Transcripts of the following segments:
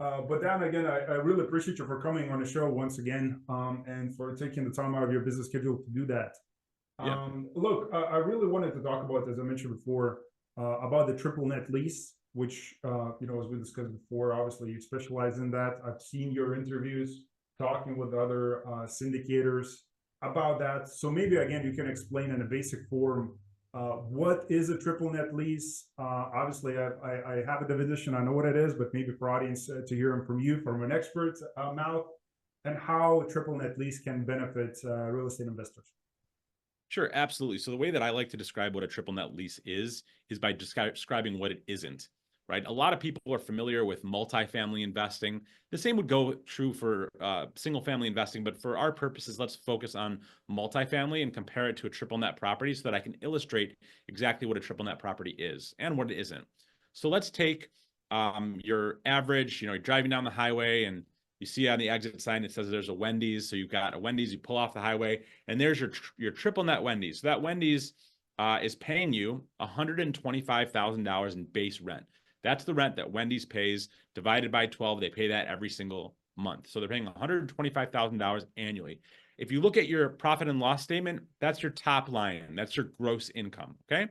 But then again, I really appreciate you for coming on the show once again, and for taking the time out of your business schedule to do that. Yeah. Look, I really wanted to talk about, as I mentioned before, about the triple net lease, which, as we discussed before, obviously you specialize in that. I've seen your interviews talking with other syndicators about that. So maybe, again, you can explain in a basic form what is a triple net lease. Obviously, I have a definition, I know what it is, but maybe for audience to hear them from you, from an expert's mouth, and how a triple net lease can benefit real estate investors. Sure, absolutely. So the way that I like to describe what a triple net lease is by describing what it isn't, right? A lot of people are familiar with multifamily investing. The same would go true for single family investing, but for our purposes, let's focus on multifamily and compare it to a triple net property so that I can illustrate exactly what a triple net property is and what it isn't. So let's take your average, you're driving down the highway and you see on the exit sign, it says there's a Wendy's. So you've got a Wendy's, you pull off the highway, and there's your triple net Wendy's. So that Wendy's is paying you $125,000 in base rent. That's the rent that Wendy's pays divided by 12. They pay that every single month. So they're paying $125,000 annually. If you look at your profit and loss statement, that's your top line. That's your gross income, okay?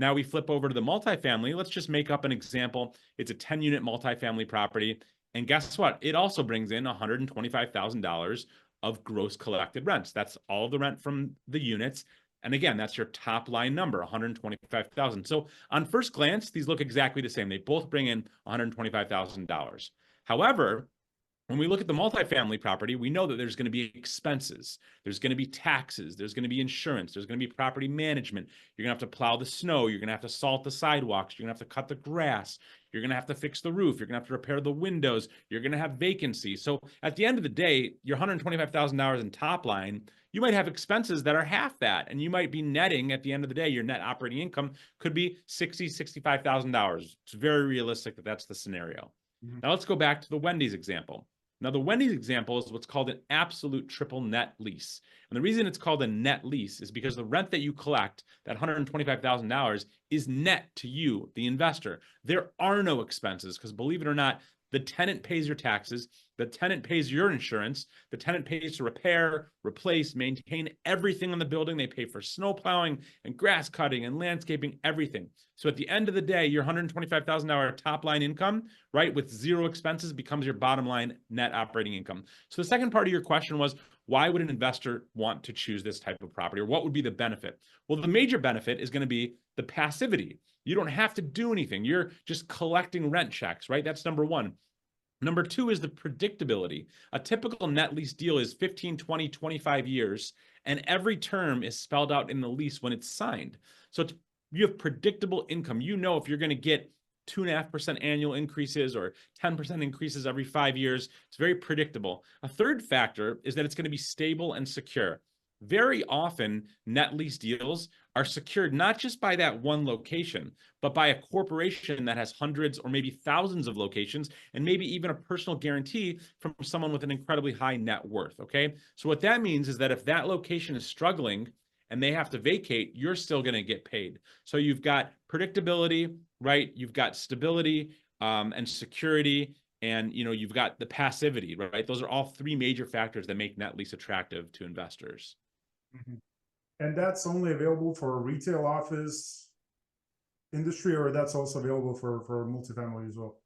Now we flip over to the multifamily. Let's just make up an example. It's a 10-unit multifamily property. And guess what? It also brings in $125,000 of gross collected rents. That's all the rent from the units. And again, that's your top line number, 125,000. So on first glance, these look exactly the same. They both bring in $125,000. However, when we look at the multifamily property, we know that there's going to be expenses. There's going to be taxes. There's going to be insurance. There's going to be property management. You're going to have to plow the snow. You're going to have to salt the sidewalks. You're going to have to cut the grass. You're going to have to fix the roof. You're going to have to repair the windows. You're going to have vacancy. So at the end of the day, your $125,000 in top line, you might have expenses that are half that. And you might be netting at the end of the day, your net operating income could be $60,000, $65,000. It's very realistic that that's the scenario. Mm-hmm. Now let's go back to the Wendy's example. Now, the Wendy's example is what's called an absolute triple net lease. And the reason it's called a net lease is because the rent that you collect, that $125,000, is net to you, the investor. There are no expenses because, believe it or not, the tenant pays your taxes, the tenant pays your insurance, the tenant pays to repair, replace, maintain everything in the building. They pay for snow plowing and grass cutting and landscaping, everything. So at the end of the day, your $125,000 top line income, right, with zero expenses becomes your bottom line net operating income. So the second part of your question was, why would an investor want to choose this type of property, or what would be the benefit? Well, the major benefit is going to be the passivity. You don't have to do anything. You're just collecting rent checks, right? That's number one. Number two is the predictability. A typical net lease deal is 15, 20, 25 years, and every term is spelled out in the lease when it's signed. So you have predictable income. You know if you're going to get 2.5% annual increases or 10% increases every 5 years. It's very predictable. A third factor is that it's going to be stable and secure. Very often, net lease deals are secured not just by that one location, but by a corporation that has hundreds or maybe thousands of locations, and maybe even a personal guarantee from someone with an incredibly high net worth, okay? So what that means is that if that location is struggling and they have to vacate, you're still going to get paid. So you've got predictability, right? You've got stability and security, and you've got the passivity, right? Those are all three major factors that make net lease attractive to investors. Mm-hmm. And that's only available for retail office industry, or that's also available for multifamily as well?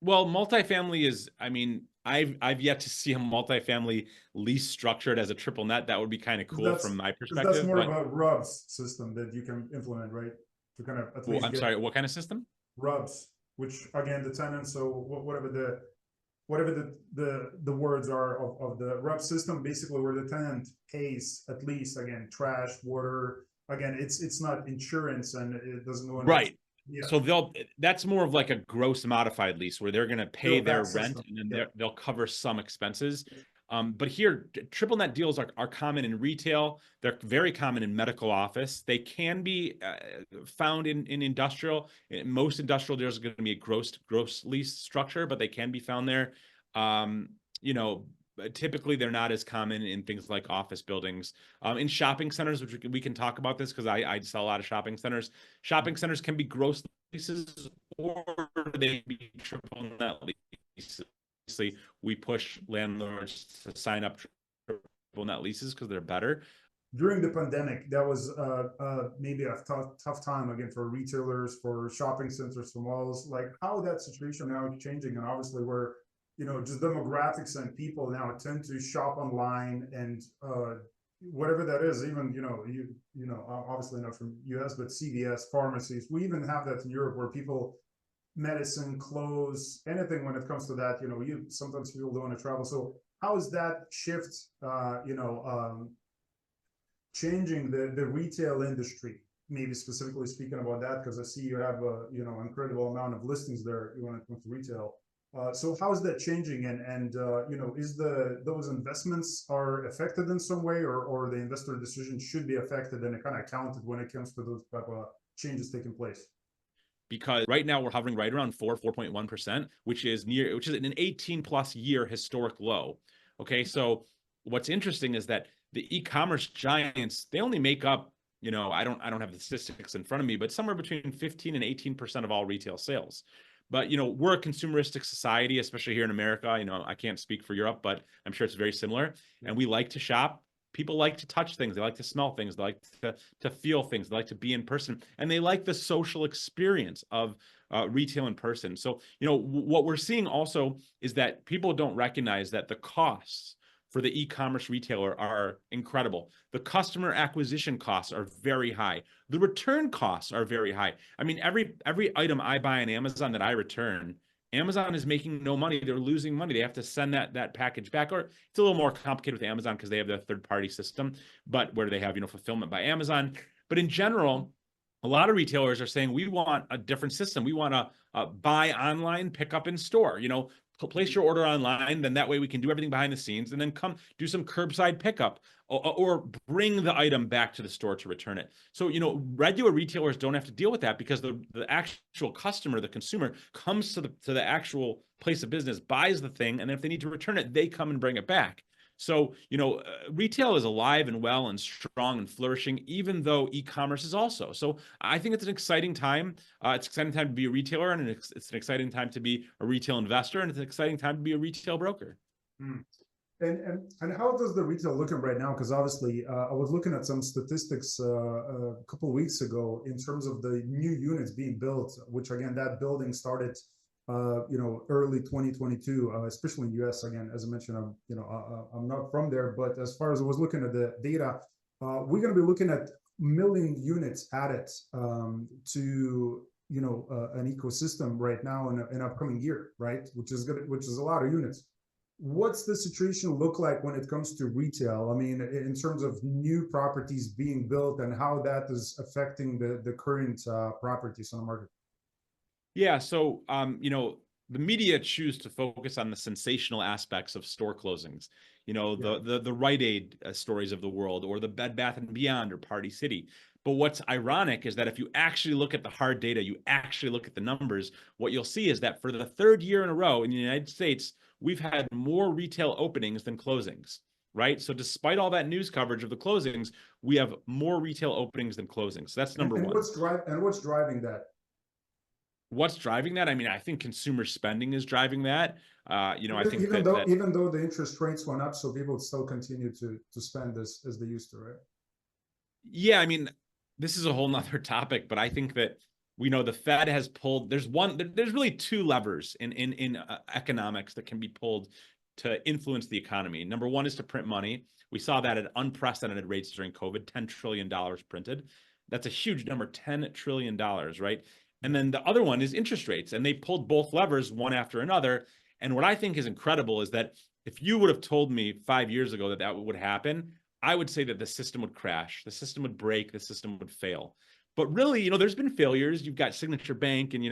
Well, multifamily is, I mean, I've yet to see a multifamily lease structured as a triple net. That would be kind of cool from my perspective. That's more of a RUBS system that you can implement, right? To kind of at least I'm sorry, what kind of system? RUBS, which again, the tenant, so whatever the words are of the RUB system, basically where the tenant pays at least, again, trash, water, again, it's not insurance and it doesn't go into, right. Yeah. So that's more of like a gross modified lease where they're going to pay their rent and then they'll cover some expenses. But here, triple net deals are common in retail. They're very common in medical office. They can be found in industrial. Most industrial deals are going to be a gross lease structure, but they can be found there. Typically they're not as common in things like office buildings. In shopping centers, which we can talk about this because I sell a lot of shopping centers. Shopping centers can be gross leases or they can be triple net leases. obviously we push landlords to sign up triple net leases because they're better. During the pandemic, that was maybe a tough time again for retailers, for shopping centers, for malls. Like how that situation now is changing, and obviously we're, you know, just demographics and people now tend to shop online, and whatever that is, even you know obviously not from US, but CVS, pharmacies. We even have that in Europe where people, medicine, clothes, anything when it comes to that, you know, you sometimes people don't want to travel. So how is that shift changing the retail industry, maybe specifically speaking about that, because I see you have a incredible amount of listings there when it comes to retail. So how is that changing, and is those investments are affected in some way, or the investor decision should be affected and it kind of counted when it comes to those type of changes taking place? Because right now we're hovering right around 4.1%, which is an 18 plus year historic low. Okay, so what's interesting is that the e-commerce giants, they only make up, I don't have the statistics in front of me, but somewhere between 15 and 18% of all retail sales. But we're a consumeristic society, especially here in America. I can't speak for Europe, but I'm sure it's very similar. And we like to shop. People like to touch things. They like to smell things. They like to feel things. They like to be in person, and they like the social experience of retail in person. So, what we're seeing also is that people don't recognize that the costs for the e-commerce retailer are incredible. The customer acquisition costs are very high. The return costs are very high. I mean, every item I buy on Amazon that I return, Amazon is making no money. They're losing money. They have to send that package back. Or it's a little more complicated with Amazon because they have their third-party system, but where they have, fulfillment by Amazon. But in general, a lot of retailers are saying, we want a different system. We want to buy online, pick up in store. Place your order online, then that way we can do everything behind the scenes, and then come do some curbside pickup or bring the item back to the store to return it. So, regular retailers don't have to deal with that because the actual customer, the consumer, comes to the actual place of business, buys the thing, and if they need to return it, they come and bring it back. So, retail is alive and well and strong and flourishing, even though e-commerce is also. So I think it's an exciting time. It's an exciting time to be a retailer, and it's an exciting time to be a retail investor, and it's an exciting time to be a retail broker. And how does the retail looking right now? Because obviously, I was looking at some statistics a couple of weeks ago in terms of the new units being built, which again, that building started early 2022, especially in US. Again, as I mentioned, I'm not from there, but as far as I was looking at the data, we're going to be looking at million units added to an ecosystem right now in an upcoming year, right? Which is a lot of units. What's the situation look like when it comes to retail? I mean, in terms of new properties being built and how that is affecting the current properties on the market. Yeah, so the media choose to focus on the sensational aspects of store closings. The Rite Aid stories of the world, or the Bed Bath & Beyond or Party City. But what's ironic is that if you actually look at the hard data, you actually look at the numbers, what you'll see is that for the third year in a row in the United States, we've had more retail openings than closings, right? So despite all that news coverage of the closings, we have more retail openings than closings. So that's number one. What's driving that? What's driving that? I mean, I think consumer spending is driving that. I think even though the interest rates went up, so people still continue to spend as they used to, right? Yeah, I mean, this is a whole nother topic, but I think that the Fed has pulled. There's really two levers in economics that can be pulled to influence the economy. Number one is to print money. We saw that at unprecedented rates during COVID, $10 trillion printed. That's a huge number, $10 trillion, right? And then the other one is interest rates, and they pulled both levers one after another. And what I think is incredible is that if you would have told me 5 years ago that would happen, I would say that the system would crash, the system would break, the system would fail. But really, there's been failures. You've got Signature Bank and,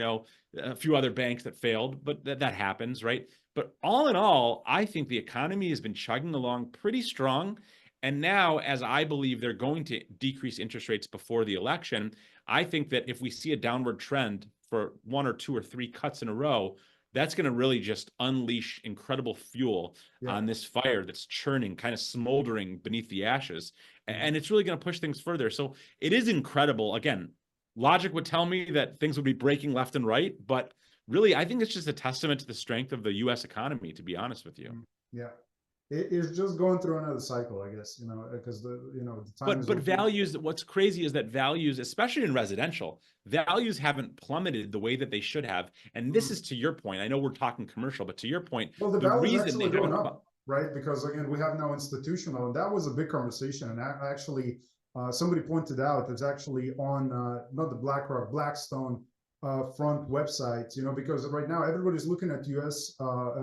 a few other banks that failed, but that happens, right? But all in all, I think the economy has been chugging along pretty strong. And now, as I believe they're going to decrease interest rates before the election, I think that if we see a downward trend for 1 or 2 or 3 cuts in a row, that's going to really just unleash incredible fuel on this fire that's churning, kind of smoldering beneath the ashes. And it's really going to push things further. So it is incredible. Again, logic would tell me that things would be breaking left and right, but really, I think it's just a testament to the strength of the US economy, to be honest with you. Yeah. It is just going through another cycle, I guess, because the time is But looking. values, what's crazy is that values, especially in residential, values haven't plummeted the way that they should have. And this is to your point. I know we're talking commercial, but to your point, Well, the the value's reason they actually going haven't. up, right? Because again, we have now institutional, and that was a big conversation. And actually, somebody pointed out it's actually on not the BlackRock, Blackstone front website, because right now everybody's looking at U.S.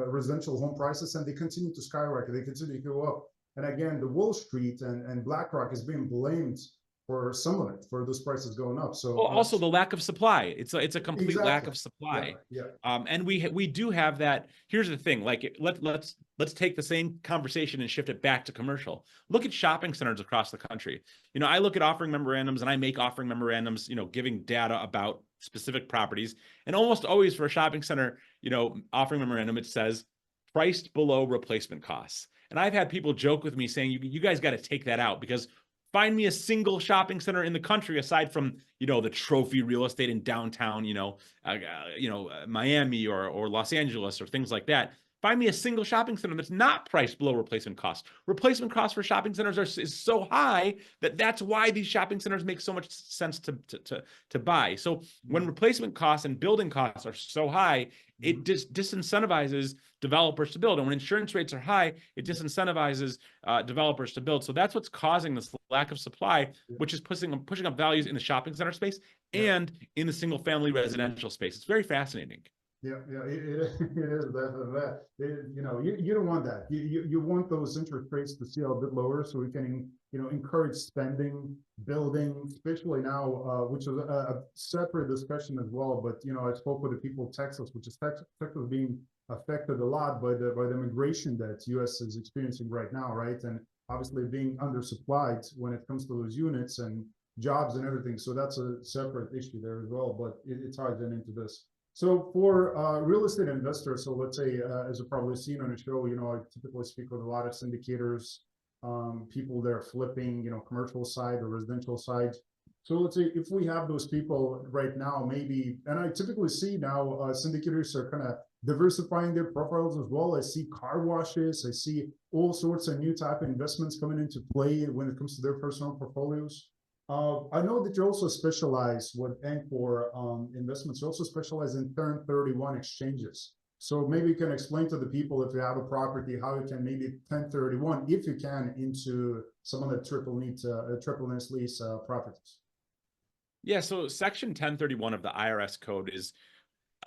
Residential home prices, and they continue to skyrocket. They continue to go up. And again, the Wall Street and BlackRock is being blamed for some of it, for those prices going up. So Well, also the lack of supply. It's a complete lack exactly. of supply. Yeah. And we do have that. Here's the thing. Like let's take the same conversation and shift it back to commercial. Look at shopping centers across the country. I look at offering memorandums, and I make offering memorandums, giving data about specific properties. And almost always for a shopping center, offering memorandum, it says priced below replacement costs. And I've had people joke with me saying, you guys got to take that out, because find me a single shopping center in the country aside from, the trophy real estate in downtown, Miami or Los Angeles or things like that. Find me a single shopping center that's not priced below replacement costs. Replacement costs for shopping centers is so high that's why these shopping centers make so much sense to buy. So when replacement costs and building costs are so high, it disincentivizes developers to build. And when insurance rates are high, it disincentivizes developers to build. So that's what's causing this lack of supply, which is pushing up values in the shopping center space and in the single family residential space. It's very fascinating. Yeah, it is that. You don't want that. You want those interest rates to see a bit lower, so we can encourage spending, building, especially now, which is a separate discussion as well. But I spoke with the people of Texas, which is Texas being affected a lot by the migration that U.S. is experiencing right now, right? And obviously being undersupplied when it comes to those units and jobs and everything. So that's a separate issue there as well. But it ties into this. So for real estate investors, so let's say, as you've probably seen on the show, I typically speak with a lot of syndicators, people that are flipping, commercial side or residential side. So let's say if we have those people right now, maybe, and I typically see now syndicators are kind of diversifying their profiles as well. I see car washes, I see all sorts of new type of investments coming into play when it comes to their personal portfolios. I know that you also specialize with Anchor Investments. You also specialize in 1031 exchanges. So maybe you can explain to the people, if you have a property, how you can maybe 1031, if you can, into some of the triple net lease properties. Yeah, so Section 1031 of the IRS code is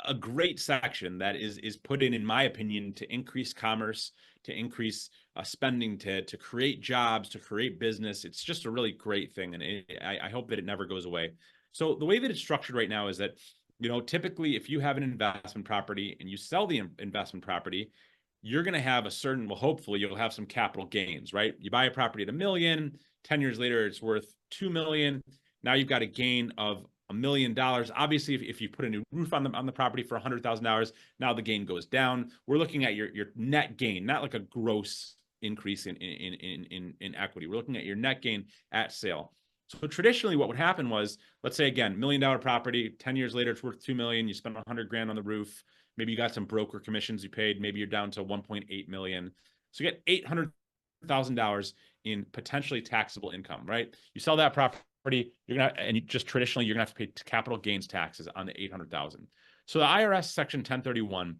a great section that is put in my opinion, to increase commerce, to increase spending, to create jobs, to create business. It's just a really great thing, and I hope that it never goes away. So the way that it's structured right now is that, typically if you have an investment property and you sell the investment property, you're going to have hopefully you'll have some capital gains, right? You buy a property at $1 million, 10 years later it's worth $2 million. Now you've got a gain of $1 million. Obviously, if you put a new roof on the property for $100,000, now the gain goes down. We're looking at your net gain, not like a gross increase in equity. We're looking at your net gain at sale. So traditionally, what would happen was, let's say again, $1 million property, 10 years later, it's worth $2 million. You spent $100,000 on the roof. Maybe you got some broker commissions you paid. Maybe you're down to $1.8 million. So you get $800,000 in potentially taxable income, right? You sell that property, traditionally, you're gonna have to pay capital gains taxes on the $800,000. So the IRS Section 1031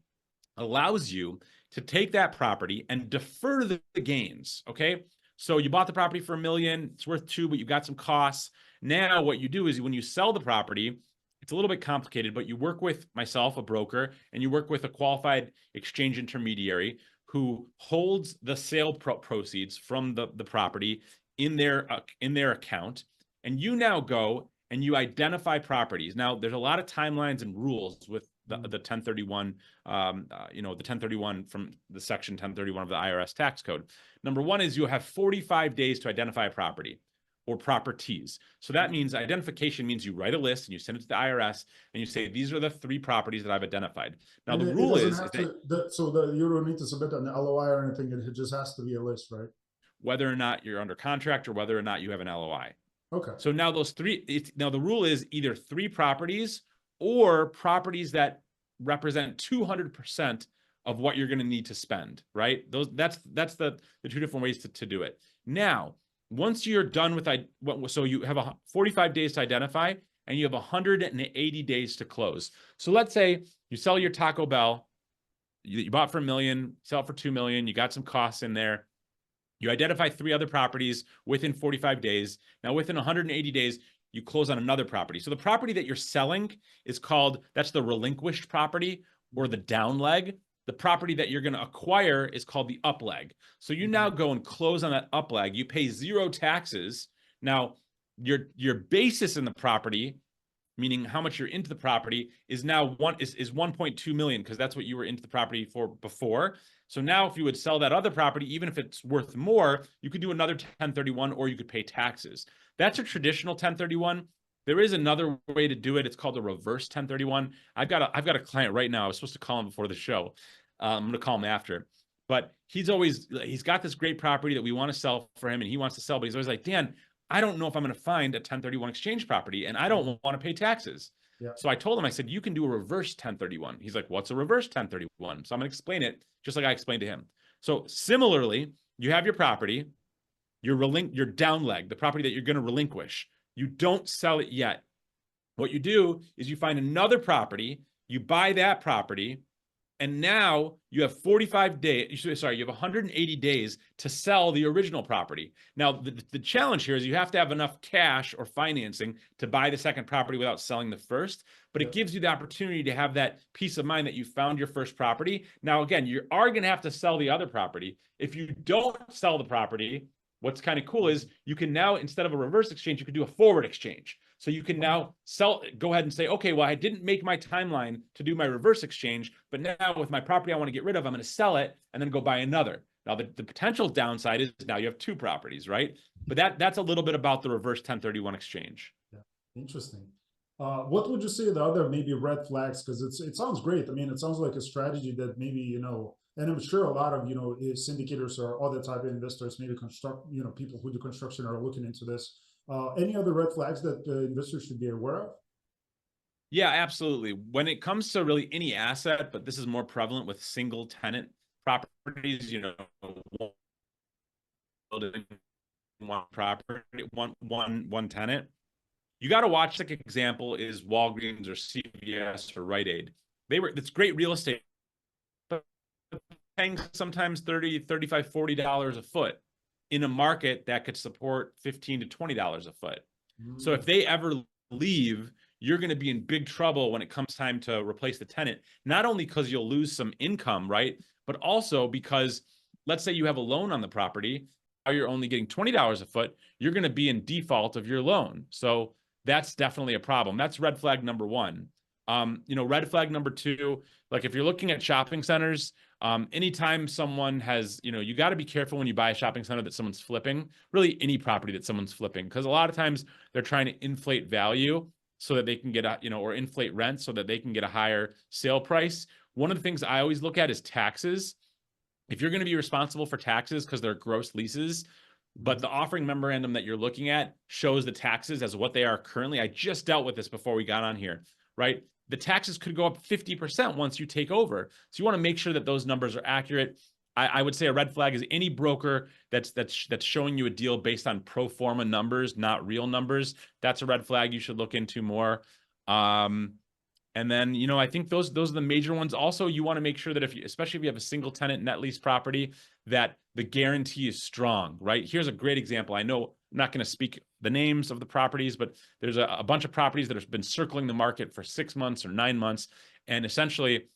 allows you to take that property and defer the gains. Okay, so you bought the property for $1 million, it's worth $2 million, but you've got some costs. Now what you do is when you sell the property, it's a little bit complicated, but you work with myself, a broker, and you work with a qualified exchange intermediary who holds the sale proceeds from the property in their account. And you now go and you identify properties. Now, there's a lot of timelines and rules with the 1031, the 1031 from the Section 1031 of the IRS tax code. Number one is you have 45 days to identify a property or properties. So that means identification means you write a list and you send it to the IRS and you say, these are the 3 properties that I've identified. Now, and the rule is that you don't need to submit an LOI or anything. It just has to be a list, right? Whether or not you're under contract or whether or not you have an LOI. Okay. So now those 3, now the rule is either 3 properties or properties that represent 200% of what you're going to need to spend, right? That's the two different ways to do it. Now, once you're done with, so you have 45 days to identify, and you have 180 days to close. So let's say you sell your Taco Bell, you bought for $1 million, sell it for $2 million, you got some costs in there. You identify 3 other properties within 45 days. Now, within 180 days, you close on another property. So the property that you're selling is called, that's the relinquished property or the down leg. The property that you're going to acquire is called the up leg. So you now go and close on that up leg. You pay 0 taxes. Now, your basis in the property, meaning how much you're into the property, is now 1.2 million, because that's what you were into the property for before. So now if you would sell that other property, even if it's worth more, you could do another 1031, or you could pay taxes. That's a traditional 1031. There is another way to do it. It's called a reverse 1031. I've got a client right now. I was supposed to call him before the show. I'm going to call him after. But he's got this great property that we want to sell for him, and he wants to sell, but he's always like, Dan, I don't know if I'm going to find a 1031 exchange property, and I don't want to pay taxes. Yeah. So I told him, I said, you can do a reverse 1031. He's like, what's a reverse 1031? So I'm going to explain it just like I explained to him. So similarly, you have your property, your down leg, the property that you're going to relinquish. You don't sell it yet. What you do is you find another property, you buy that property, and now you have 45 days, sorry, you have 180 days to sell the original property. Now, the challenge here is you have to have enough cash or financing to buy the second property without selling the first, but it gives you the opportunity to have that peace of mind that you found your first property. Now, again, you are going to have to sell the other property. If you don't sell the property, what's kind of cool is you can now, instead of a reverse exchange, you can do a forward exchange. So you can now go ahead and say, okay, well, I didn't make my timeline to do my reverse exchange, but now with my property I want to get rid of, I'm going to sell it and then go buy another. Now, the potential downside is now you have 2 properties, right? But that's a little bit about the reverse 1031 exchange. Yeah, interesting. What would you say the other maybe red flags? Because it sounds great. I mean, it sounds like a strategy that maybe, and I'm sure a lot of, syndicators or other type of investors, maybe people who do construction are looking into this. Any other red flags that investors should be aware of? Yeah, absolutely. When it comes to really any asset, but this is more prevalent with single tenant properties, one property, one tenant. You got to watch, like, example is Walgreens or CVS or Rite Aid. It's great real estate, but paying sometimes $30, $35, $40 a foot in a market that could support $15 to $20 a foot. So if they ever leave, you're going to be in big trouble when it comes time to replace the tenant, not only because you'll lose some income, right? But also because, let's say you have a loan on the property, now you're only getting $20 a foot, you're going to be in default of your loan. So that's definitely a problem. That's red flag number 1. Red flag number 2, like if you're looking at shopping centers, anytime someone has, you got to be careful when you buy a shopping center that someone's flipping, really any property that someone's flipping, because a lot of times they're trying to inflate value so that they can get or inflate rent so that they can get a higher sale price. One of the things I always look at is taxes. If you're going to be responsible for taxes because they're gross leases, but the offering memorandum that you're looking at shows the taxes as what they are currently. I just dealt with this before we got on here, right? The taxes could go up 50% once you take over. So you want to make sure that those numbers are accurate. I would say a red flag is any broker that's showing you a deal based on pro forma numbers, not real numbers. That's a red flag you should look into more. And then, I think those are the major ones. Also, you want to make sure that especially if you have a single tenant net lease property, that the guarantee is strong, right? Here's a great example. I know I'm not going to speak the names of the properties, but there's a bunch of properties that have been circling the market for 6 months or 9 months. And essentially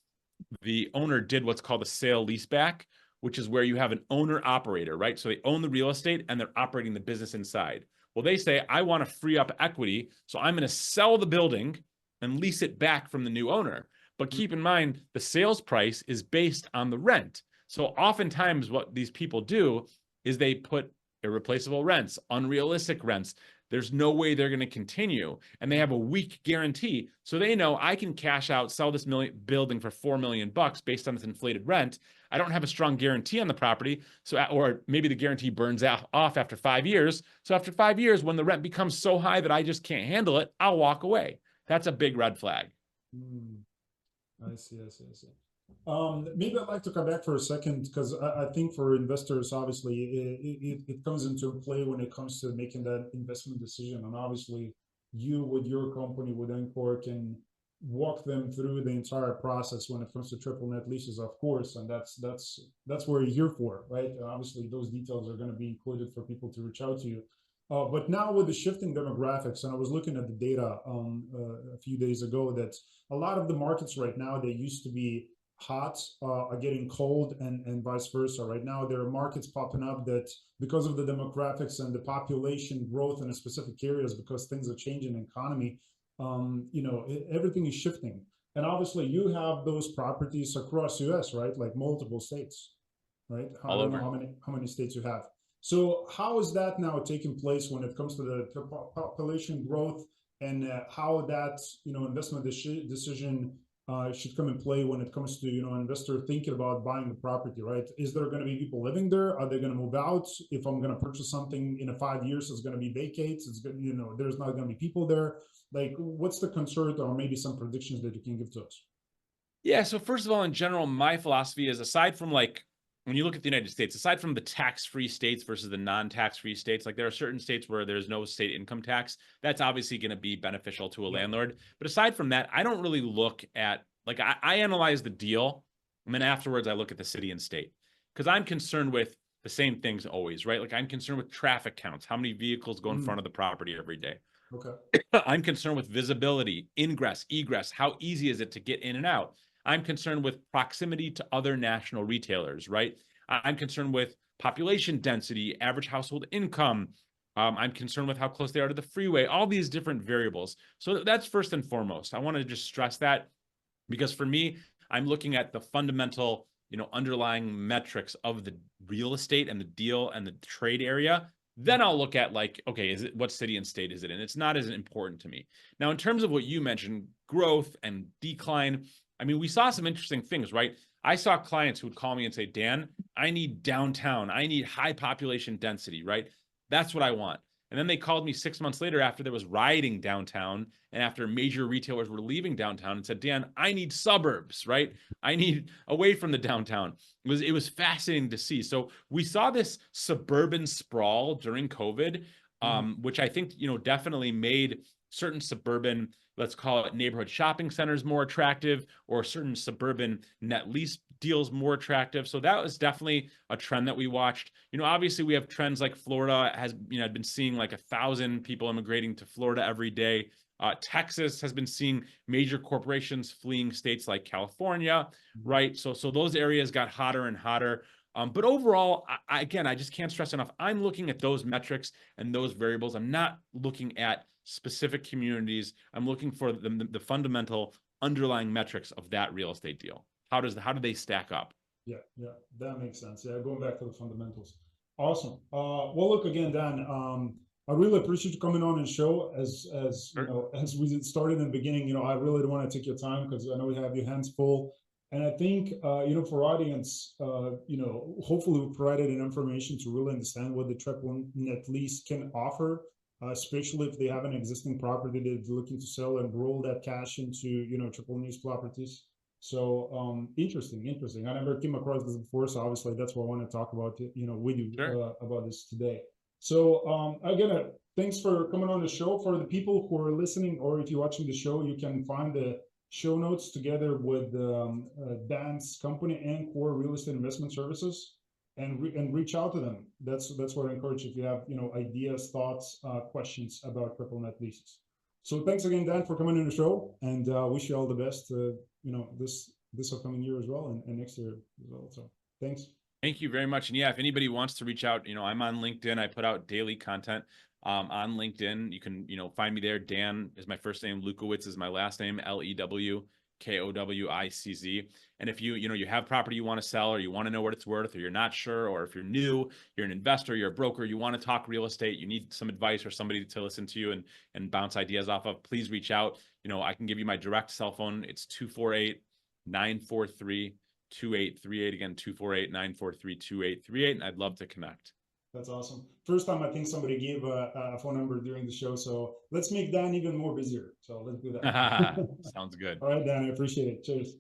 the owner did what's called a sale leaseback, which is where you have an owner operator, right? So they own the real estate and they're operating the business inside. Well, they say, I want to free up equity, so I'm going to sell the building and lease it back from the new owner. But keep in mind, the sales price is based on the rent. So oftentimes what these people do is they put irreplaceable rents, unrealistic rents. There's no way they're going to continue. And they have a weak guarantee. So they know I can cash out, sell this building for $4 million based on this inflated rent. I don't have a strong guarantee on the property. Or maybe the guarantee burns off after 5 years. So after 5 years, when the rent becomes so high that I just can't handle it, I'll walk away. That's a big red flag. I see, I see, I see. Maybe I'd like to come back for a second because I think for investors, obviously, it comes into play when it comes to making that investment decision. And obviously, you with your company, with Encore, can walk them through the entire process when it comes to triple net leases, of course. And that's what you're here for, right? Obviously, those details are going to be included for people to reach out to you. But now with the shifting demographics, and I was looking at the data a few days ago, that a lot of the markets right now, they used to be hot are getting cold, and vice versa. Right now, there are markets popping up that because of the demographics and the population growth in specific areas, because things are changing in the economy, everything is shifting. And obviously, you have those properties across US, right? Like multiple states, right? I All don't know over. how many states you have. So how is that now taking place when it comes to the population growth, and how that investment decision should come in play when it comes to an investor thinking about buying the property, right? Is there going to be people living there? Are they going to move out? If I'm going to purchase something in 5 years, it's going to be vacates. It's going there's not going to be people there. Like, what's the concern, or maybe some predictions that you can give to us? Yeah. So first of all, in general, my philosophy is, aside from like, when you look at the United States, aside from the tax-free states versus the non-tax-free states, like there are certain states where there's no state income tax. That's obviously going to be beneficial to a Yeah. landlord. But aside from that, I don't really look at, like, I analyze the deal, and then afterwards I look at the city and state, because I'm concerned with the same things always, right? Like I'm concerned with traffic counts, how many vehicles go in front of the property every day. Okay. I'm concerned with visibility, ingress, egress. How easy is it to get in and out? I'm concerned with proximity to other national retailers, right? I'm concerned with population density, average household income. I'm concerned with how close they are to the freeway, all these different variables. So that's first and foremost. I want to just stress that, because for me, I'm looking at the fundamental, underlying metrics of the real estate and the deal and the trade area. Then I'll look at, like, okay, is it, what city and state is it in? It's not as important to me. Now, in terms of what you mentioned, growth and decline, I mean, we saw some interesting things, right? I saw clients who would call me and say, Dan, I need downtown. I need high population density, right? That's what I want. And then they called me 6 months later after there was rioting downtown and after major retailers were leaving downtown and said, Dan, I need suburbs, right? I need away from the downtown. It was fascinating to see. So we saw this suburban sprawl during COVID, which I think, definitely made certain suburban, let's call it neighborhood shopping centers, more attractive, or certain suburban net lease deals more attractive. So that was definitely a trend that we watched. Obviously we have trends like Florida has, I've been seeing like 1,000 people immigrating to Florida every day. Texas has been seeing major corporations fleeing states like California, right? So those areas got hotter and hotter. But overall, again, I just can't stress enough, I'm looking at those metrics and those variables. I'm not looking at specific communities. I'm looking for the fundamental underlying metrics of that real estate deal. How do they stack up? Yeah, yeah, that makes sense. Yeah, going back to the fundamentals. Awesome. Well, look again, Dan. I really appreciate you coming on and show. As Sure. as we started in the beginning, I really don't want to take your time because I know you have your hands full. And I think for audience, hopefully we provided an information to really understand what the triple net lease can offer, especially if they have an existing property that they're looking to sell and roll that cash into triple net lease properties. So interesting. I never came across this before, so obviously that's what I want to talk about, with you Sure. about this today. So again, thanks for coming on the show. For the people who are listening, or if you're watching the show, you can find the show notes together with Dan's company, Encore Real Estate Investment Services, and reach out to them. That's what I encourage if you have ideas, thoughts, questions about triple net leases. So thanks again, Dan, for coming on the show, and wish you all the best. This upcoming year as well, and next year as well. So thanks. Thank you very much. And yeah, if anybody wants to reach out, I'm on LinkedIn. I put out daily content on LinkedIn. You can, find me there. Dan is my first name. Lewkowicz is my last name. Lewkowicz. And if you have property you want to sell, or you want to know what it's worth, or you're not sure, or if you're new, you're an investor, you're a broker, you want to talk real estate, you need some advice or somebody to listen to you and bounce ideas off of, please reach out. I can give you my direct cell phone. It's 248-943-2838. Again, 248-943-2838. And I'd love to connect. That's awesome. First time I think somebody gave a phone number during the show. So let's make Dan even more busier. So let's do that. Sounds good. All right, Dan, I appreciate it. Cheers.